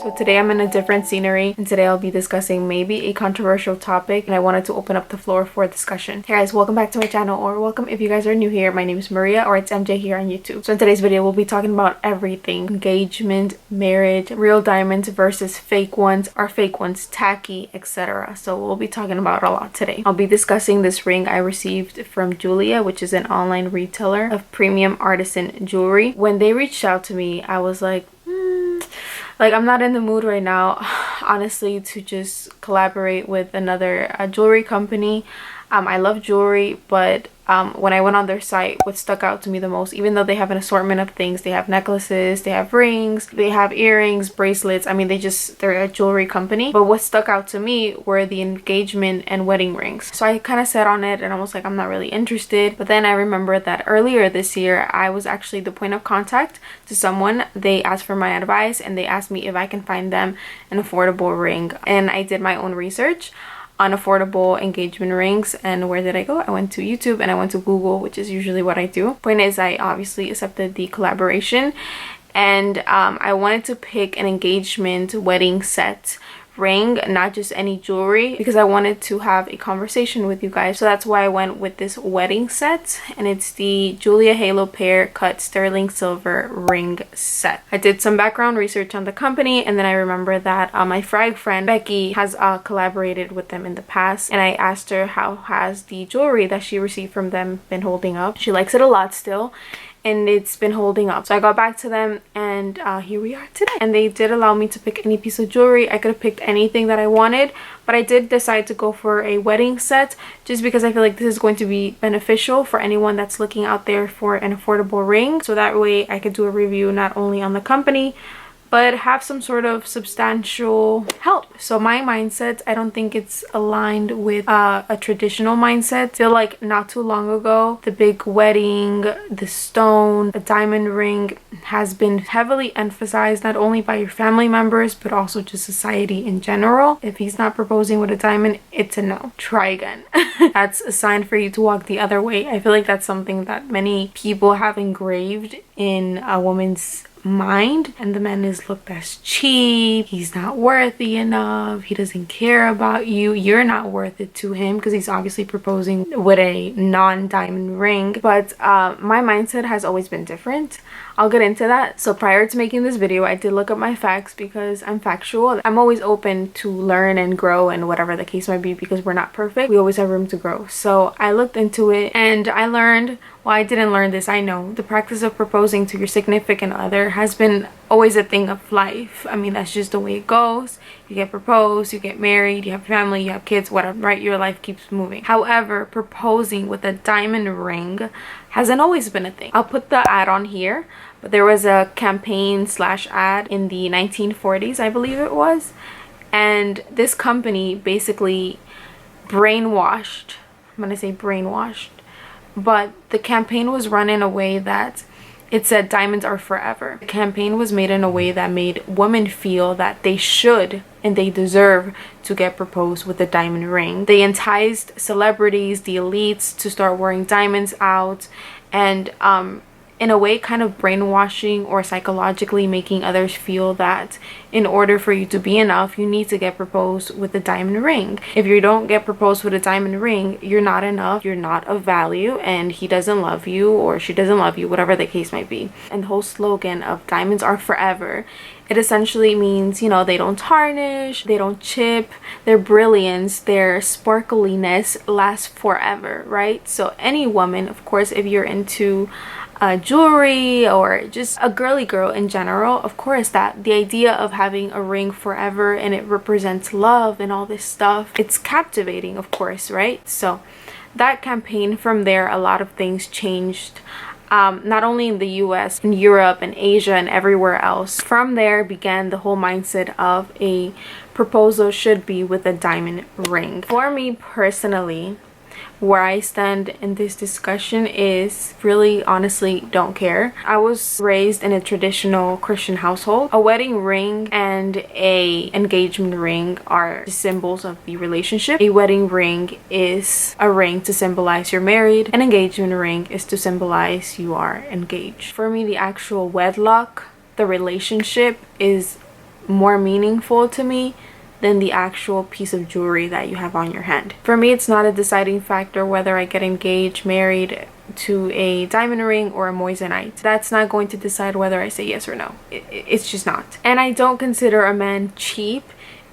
So today I'm in a different scenery, and today I'll be discussing maybe a controversial topic, and I wanted to open up the floor for discussion. Hey guys, welcome back to my channel, or welcome if you guys are new here. My name is Maria, or it's MJ here on YouTube. So in today's video we'll be talking about everything: engagement, marriage, real diamonds versus fake ones, are fake ones tacky, etc. So we'll be talking about a lot today. I'll be discussing this ring I received from Jeulia, which is an online retailer of premium artisan jewelry. When they reached out to me, I was like, I'm not in the mood right now, honestly, to just collaborate with another jewelry company. I love jewelry, but when I went on their site, what stuck out to me the most, even though they have an assortment of things, they have necklaces, they have rings, they have earrings, bracelets, I mean, they're a jewelry company, but what stuck out to me were the engagement and wedding rings. So I kind of sat on it and I was like, I'm not really interested. But then I remembered that earlier this year, I was actually the point of contact to someone. They asked for my advice and they asked me if I can find them an affordable ring, and I did my own research on affordable engagement rings. And where did I go? I went to YouTube and I went to Google, which is usually what I do. Point is, I obviously accepted the collaboration, and I wanted to pick an engagement wedding set ring, not just any jewelry, because I wanted to have a conversation with you guys. So that's why I went with this wedding set, and it's the Jeulia Halo Pear Cut Sterling Silver Ring Set. I did some background research on the company, and then I remember that my frag friend Becky has collaborated with them in the past, and I asked her how has the jewelry that she received from them been holding up. She likes it a lot still, and it's been holding up. So I got back to them, and here we are today. And they did allow me to pick any piece of jewelry. I could have picked anything that I wanted, but I did decide to go for a wedding set just because I feel like this is going to be beneficial for anyone that's looking out there for an affordable ring. So that way I could do a review not only on the company, but have some sort of substantial help. So my mindset, I don't think it's aligned with a traditional mindset. I feel like not too long ago, the big wedding, the stone, a diamond ring has been heavily emphasized, not only by your family members, but also just society in general. If he's not proposing with a diamond, it's a no. Try again. That's a sign for you to walk the other way. I feel like that's something that many people have engraved in a woman's mind, and the man is looked as cheap, he's not worthy enough, he doesn't care about you, you're not worth it to him, because he's obviously proposing with a non-diamond ring. But my mindset has always been different. I'll get into that. So prior to making this video, I did look up my facts because I'm factual. I'm always open to learn and grow, and whatever the case might be, because we're not perfect, we always have room to grow. So I looked into it and I learned, well, I didn't learn this, I know. The practice of proposing to your significant other has been always a thing of life. I mean, that's just the way it goes. You get proposed, you get married, you have family, you have kids, whatever, right? Your life keeps moving. However, proposing with a diamond ring hasn't always been a thing. I'll put the ad on here, but there was a campaign slash ad in the 1940s, I believe it was. And this company basically brainwashed, I'm gonna say brainwashed, but the campaign was run in a way that it said diamonds are forever. The campaign was made in a way that made women feel that they should and they deserve to get proposed with a diamond ring. They enticed celebrities, the elites, to start wearing diamonds out, and in a way kind of brainwashing or psychologically making others feel that in order for you to be enough, you need to get proposed with a diamond ring. If you don't get proposed with a diamond ring, you're not enough, you're not of value, and he doesn't love you or she doesn't love you, whatever the case might be. And the whole slogan of diamonds are forever, it essentially means, you know, they don't tarnish, they don't chip, their brilliance, their sparkliness lasts forever, right? So any woman, of course, if you're into jewelry or just a girly girl in general, of course, that the idea of having a ring forever and it represents love and all this stuff, it's captivating, of course, right? So that campaign, from there, a lot of things changed. Not only in the US, in Europe and Asia and everywhere else. From there began the whole mindset of a proposal should be with a diamond ring. For me personally, where I stand in this discussion is really, honestly, don't care. I was raised in a traditional Christian household. A wedding ring and a engagement ring are symbols of the relationship. A wedding ring is a ring to symbolize you're married. An engagement ring is to symbolize you are engaged. For me, the actual wedlock, the relationship, is more meaningful to me than the actual piece of jewelry that you have on your hand. For me, it's not a deciding factor whether I get engaged, married to a diamond ring or a moissanite. That's not going to decide whether I say yes or no. It's just not. And I don't consider a man cheap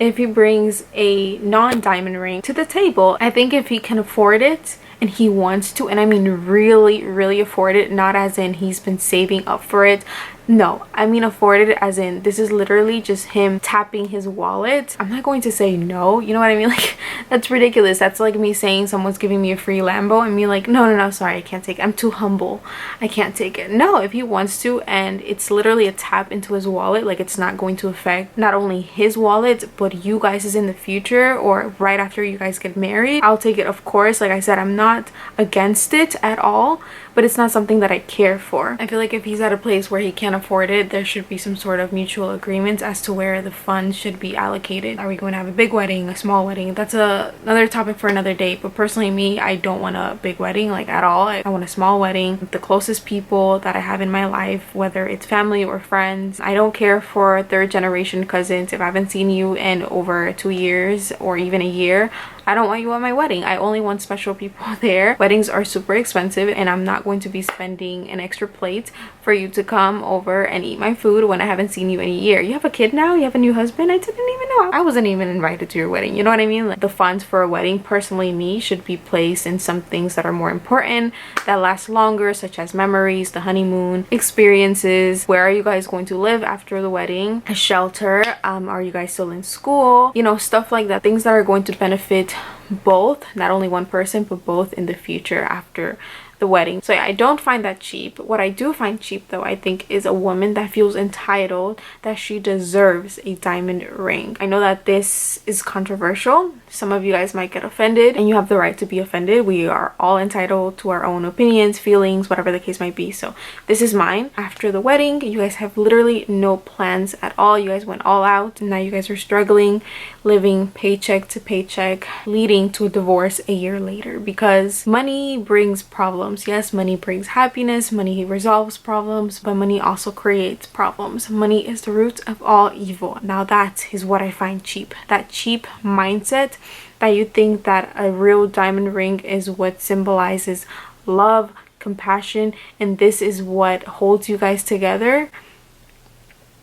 if he brings a non-diamond ring to the table. I think if he can afford it and he wants to, and I mean really afford it, not as in he's been saving up for it. No, I mean afford it as in this is literally just him tapping his wallet. I'm not going to say no, you know what I mean? Like, that's ridiculous. That's like me saying someone's giving me a free Lambo and me like, no, sorry, I can't take it. I'm too humble. I can't take it. No, if he wants to and it's literally a tap into his wallet, like it's not going to affect not only his wallet, but you guys in the future or right after you guys get married, I'll take it, of course. Like I said, I'm not against it at all, but it's not something that I care for. I feel like if he's at a place where he can't afford it, there should be some sort of mutual agreement as to where the funds should be allocated. Are we going to have a big wedding, a small wedding? That's another topic for another day. But personally, me, I don't want a big wedding, like at all. I want a small wedding with the closest people that I have in my life, whether it's family or friends. I don't care for third generation cousins. If I haven't seen you in over 2 years or even a year, I don't want you at my wedding. I only want special people there. Weddings are super expensive and I'm not going to be spending an extra plate for you to come over and eat my food when I haven't seen you in a year. You have a kid now? You have a new husband? I didn't even know. I wasn't even invited to your wedding. You know what I mean? Like, the funds for a wedding, personally me, should be placed in some things that are more important, that last longer, such as memories, the honeymoon, experiences. Where are you guys going to live after the wedding? A shelter. Are you guys still in school? You know, stuff like that. Things that are going to benefit both, not only one person, but both in the future after the wedding. So yeah, I don't find that cheap. What I do find cheap though, I think, is a woman that feels entitled that she deserves a diamond ring. I know that this is controversial. Some of you guys might get offended and you have the right to be offended. We are all entitled to our own opinions, feelings, whatever the case might be. So this is mine. After the wedding, you guys have literally no plans at all. You guys went all out and now you guys are struggling, living paycheck to paycheck, leading to a divorce a year later because money brings problems. Yes, money brings happiness, money resolves problems, but money also creates problems. Money is the root of all evil. Now that is what I find cheap. That cheap mindset that you think that a real diamond ring is what symbolizes love, compassion, and this is what holds you guys together.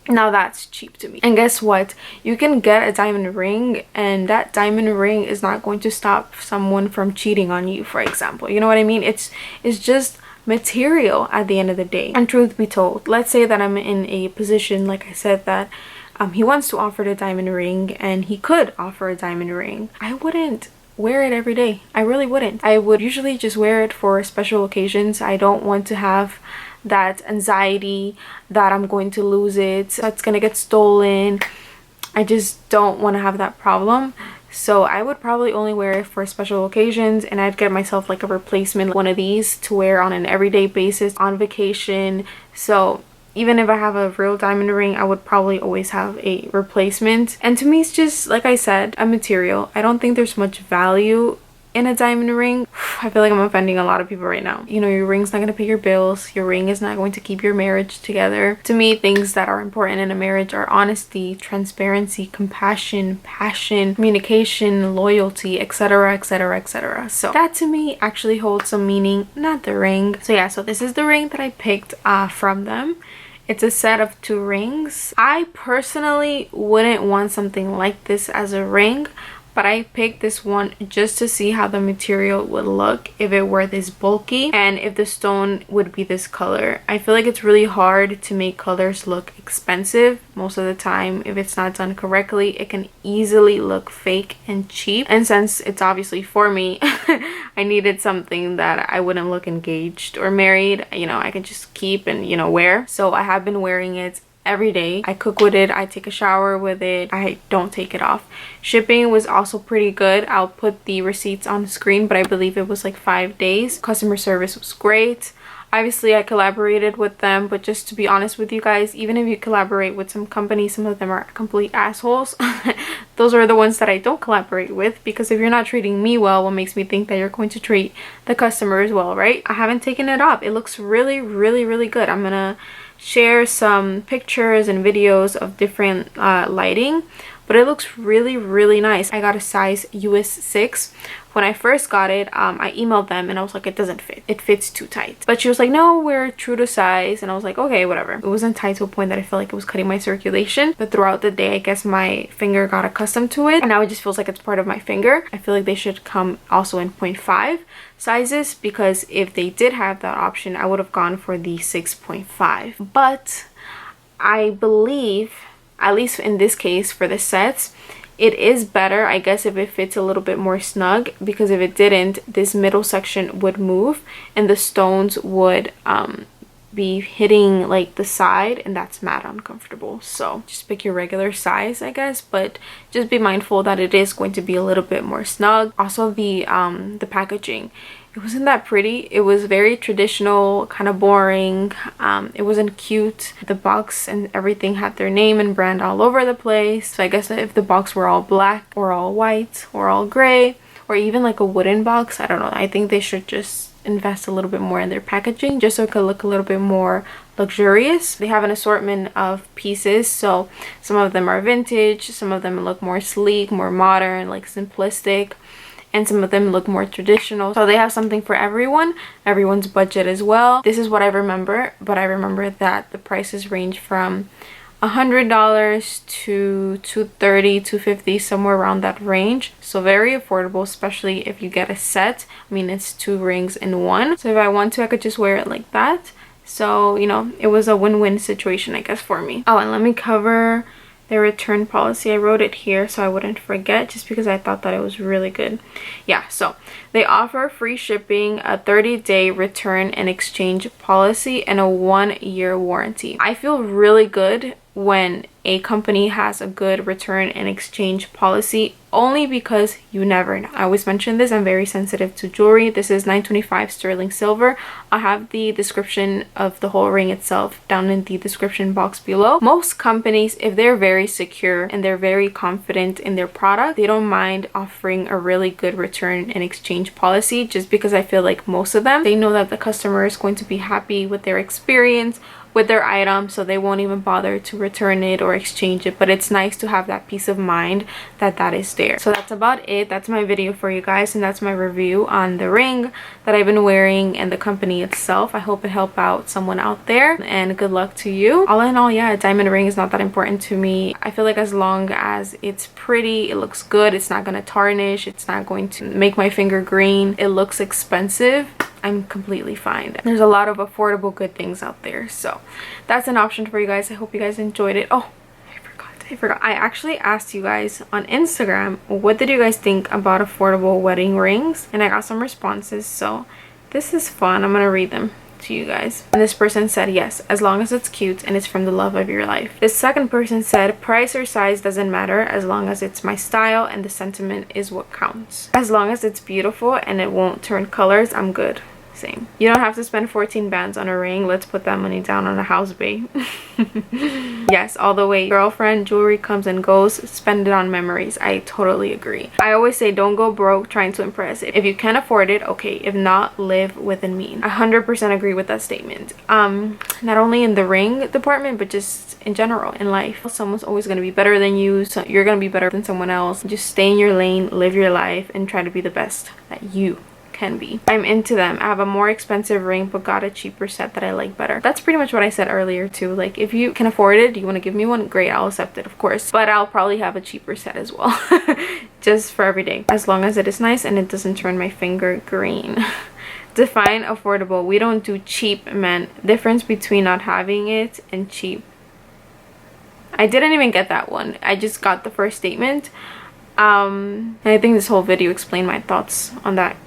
Now that's cheap to me. And guess what? You can get a diamond ring and that diamond ring is not going to stop someone from cheating on you, for example. You know what I mean? It's just material at the end of the day. And truth be told, let's say that I'm in a position, like I said, that he wants to offer the diamond ring and he could offer a diamond ring. I wouldn't wear it every day. I really wouldn't. I would usually just wear it for special occasions. I don't want to have that anxiety that I'm going to lose it, that's gonna get stolen. I just don't want to have that problem. So I would probably only wear it for special occasions, and I'd get myself like a replacement, one of these to wear on an everyday basis on vacation. So even if I have a real diamond ring, I would probably always have a replacement. And to me, it's just, like I said, a material. I don't think there's much value in a diamond ring. I feel like I'm offending a lot of people right now. You know, your ring's not going to pay your bills. Your ring is not going to keep your marriage together. To me, things that are important in a marriage are honesty, transparency, compassion, passion, communication, loyalty, etc, etc, etc. So that to me actually holds some meaning, not the ring. So yeah, so this is the ring that I picked from them. It's a set of 2 rings. I personally wouldn't want something like this as a ring, but I picked this one just to see how the material would look if it were this bulky and if the stone would be this color. I feel like it's really hard to make colors look expensive. Most of the time, if it's not done correctly, it can easily look fake and cheap. And since it's obviously for me, I needed something that I wouldn't look engaged or married. You know, I can just keep and, you know, wear. So I have been wearing it every day. I cook with it, I take a shower with it, I don't take it off. Shipping was also pretty good. I'll put the receipts on the screen, but I believe it was like 5 days. Customer service was great. Obviously I collaborated with them, but just to be honest with you guys, even if you collaborate with some companies, some of them are complete assholes. Those are the ones that I don't collaborate with, because if you're not treating me well, what makes me think that you're going to treat the customers well, right? I haven't taken it off. It looks really, really, really good. I'm gonna share some pictures and videos of different lighting, but it looks really nice. I got a size US 6. When I first got it, I emailed them and I was like, it doesn't fit. It fits too tight. But she was like, no, we're true to size. And I was like, okay, whatever. It wasn't tight to a point that I felt like it was cutting my circulation. But throughout the day, I guess my finger got accustomed to it. And now it just feels like it's part of my finger. I feel like they should come also in 0.5 sizes, because if they did have that option, I would have gone for the 6.5. But I believe, at least in this case for the sets, it is better, I guess, if it fits a little bit more snug, because if it didn't, this middle section would move and the stones would be hitting like the side, and that's mad uncomfortable. So just pick your regular size, I guess, but just be mindful that it is going to be a little bit more snug. Also, the packaging, it wasn't that pretty. It was very traditional, kind of boring. It wasn't cute. The box and everything had their name and brand all over the place. So I guess if the box were all black or all white or all gray, or even like a wooden box, I don't know. I think they should just invest a little bit more in their packaging, just so it could look a little bit more luxurious. They have an assortment of pieces, so some of them are vintage, some of them look more sleek, more modern, like simplistic, and some of them look more traditional. So they have something for everyone's budget as well. This is what I remember, but I remember that the prices range from $100 to $230, $250, somewhere around that range. So very affordable, especially if you get a set. I mean, it's 2 rings in one. So if I want to, I could just wear it like that. So, you know, it was a win-win situation, I guess, for me. Oh, and let me cover their return policy. I wrote it here so I wouldn't forget, just because I thought that it was really good. Yeah, so they offer free shipping, a 30-day return and exchange policy, and a 1-year warranty. I feel really good when a company has a good return and exchange policy, only because you never know. I always mention this, I'm very sensitive to jewelry. This is 925 sterling silver. I'll have the description of the whole ring itself down in the description box below. Most companies, if they're very secure and they're very confident in their product, they don't mind offering a really good return and exchange policy, just because I feel like most of them, they know that the customer is going to be happy with their experience with their item, so they won't even bother to return it or exchange it. But it's nice to have that peace of mind that that is there. So that's about it. That's my video for you guys, and that's my review on the ring that I've been wearing and the company itself. I hope it helped out someone out there, and good luck to you. All in all, yeah, a diamond ring is not that important to me. I feel like as long as it's pretty, it looks good, it's not going to tarnish, it's not going to make my finger green, it looks expensive, I'm completely fine. There's a lot of affordable good things out there, so that's an option for you guys. I hope you guys enjoyed it. Oh, I forgot. I actually asked you guys on Instagram, what did you guys think about affordable wedding rings? And I got some responses, so this is fun. I'm gonna read them to you guys. And this person said, yes, as long as it's cute and it's from the love of your life. This second person said, price or size doesn't matter, as long as it's my style and the sentiment is what counts. As long as it's beautiful and it won't turn colors, I'm good. Same. You don't have to spend 14 bands on a ring. Let's put that money down on a house, babe. Yes, all the way. Girlfriend, jewelry comes and goes. Spend it on memories. I totally agree. I always say, don't go broke trying to impress it. If you can afford it, okay. If not, live within means. 100% agree with that statement. Not only in the ring department, but just in general in life. Someone's always going to be better than you, so you're going to be better than someone else. Just stay in your lane, live your life, and try to be the best that you can be. I'm into them. I have a more expensive ring but got a cheaper set that I like better. That's pretty much what I said earlier too. Like, if you can afford it, you want to give me one, great, I'll accept it, of course, but I'll probably have a cheaper set as well. Just for every day, as long as it is nice and it doesn't turn my finger green. Define affordable. We don't do cheap, man. Difference between not having it and cheap. I didn't even get that one. I just got the first statement. And I think this whole video explained my thoughts on that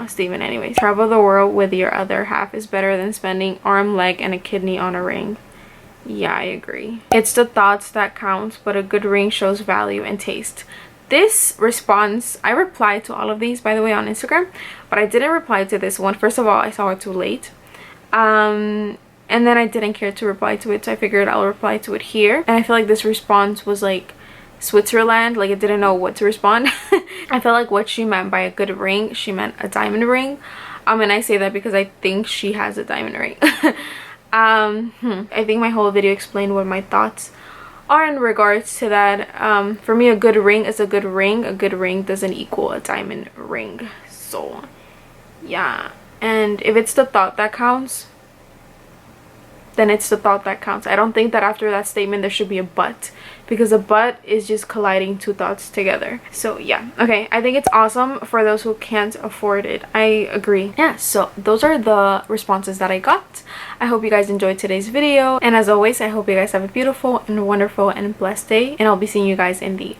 statement anyways. Travel the world with your other half is better than spending arm, leg, and a kidney on a ring. Yeah, I agree. It's the thoughts that count, but a good ring shows value and taste. This response, I replied to all of these, by the way, on Instagram, but I didn't reply to this one. First of all, I saw it too late. And then I didn't care to reply to it, so I figured I'll reply to it here. And I feel like this response was like Switzerland, like it didn't know what to respond. I felt like what she meant by a good ring, she meant a diamond ring. And I say that because I think she has a diamond ring. I think my whole video explained what my thoughts are in regards to that. For me, a good ring is a good ring. A good ring doesn't equal a diamond ring. So yeah, and if it's the thought that counts, then it's the thought that counts. I don't think that after that statement there should be a but, because a but is just colliding two thoughts together. So yeah, okay, I think it's awesome for those who can't afford it. I agree. Yeah, so those are the responses that I got. I hope you guys enjoyed today's video, and as always, I hope you guys have a beautiful and wonderful and blessed day, and I'll be seeing you guys in the